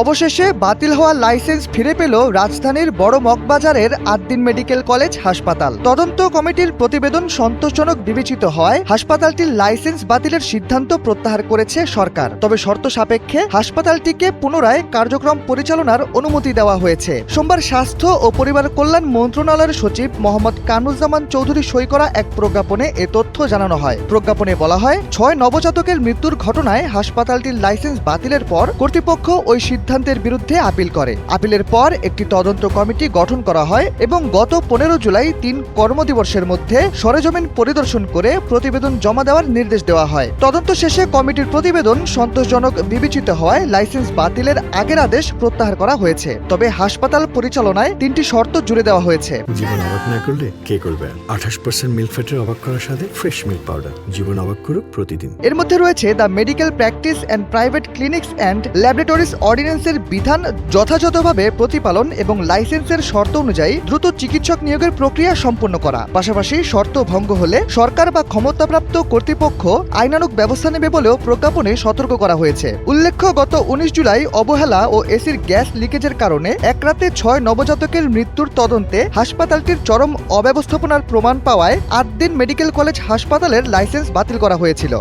অবশেষে বাতিল হওয়া লাইসেন্স ফিরে পেল রাজধানীর বড় মগবাজারের আদ্দিন মেডিকেল কলেজ হাসপাতাল। তদন্ত কমিটির প্রতিবেদন সন্তোষজনক বিবেচিত হওয়ায় হাসপাতালটির লাইসেন্স বাতিলের সিদ্ধান্ত প্রত্যাহার করেছে সরকার। তবে শর্ত সাপেক্ষে হাসপাতালটিকে পুনরায় কার্যক্রম পরিচালনার অনুমতি দেওয়া হয়েছে। সোমবার স্বাস্থ্য ও পরিবার কল্যাণ মন্ত্রণালয়ের সচিব মোহাম্মদ কামরুজ্জামান চৌধুরী সই করা এক প্রজ্ঞাপনে এ তথ্য জানানো হয়। প্রজ্ঞাপনে বলা হয়, 6 নবজাতকের মৃত্যুর ঘটনায় হাসপাতালটির লাইসেন্স বাতিলের পর কর্তৃপক্ষ ওই সিদ্ধান্তের বিরুদ্ধে আপিল করে। আপিলের পর একটি তদন্ত কমিটি গঠন করা হয় এবং গত 15 জুলাই 3 কর্মদিবসের মধ্যে সরেজমিন পরিদর্শন করে প্রতিবেদন জমা দেওয়ার নির্দেশ দেওয়া হয়। তদন্ত শেষে কমিটির প্রতিবেদন সন্তোষজনক বিবেচিত হওয়ায় লাইসেন্স বাতিলের আগের আদেশ প্রত্যাহার করা হয়েছে। তবে হাসপাতাল পরিচালনায় 3টি শর্ত জুড়ে দেওয়া হয়েছে। জীবন অবাক না করলে কে করবে? 28% মিল্ক ফ্যাটের অবাক করার সাথে ফ্রেশ মিল্ক পাউডার। জীবন অবাক করুক প্রতিদিন। এর মধ্যে রয়েছে the medical practice and private clinics and laboratories অর্ডিন্যান্সের বিধান যথাযথভাবে প্রতিপালন এবং লাইসেন্সের শর্ত অনুযায়ী দ্রুত চিকিৎসক নিয়োগের প্রক্রিয়া সম্পন্ন করা। পাশাপাশি শর্ত ভঙ্গ হলে সরকার বা ক্ষমতাপ্রাপ্ত কর্তৃপক্ষ আইনানুগ ব্যবস্থা নেবে বলেও প্রজ্ঞাপনে সতর্ক করা হয়েছে। উল্লেখ্য, গত 19 জুলাই অবহেলা ও এসির গ্যাস লিকেজের কারণে এক রাতে 6 নবজাতকের মৃত্যুর তদন্তে হাসপাতালটির চরম অব্যবস্থাপনার প্রমাণ পাওয়ায় আদ্দিন মেডিকেল কলেজ হাসপাতালের লাইসেন্স বাতিল করা হয়েছিল।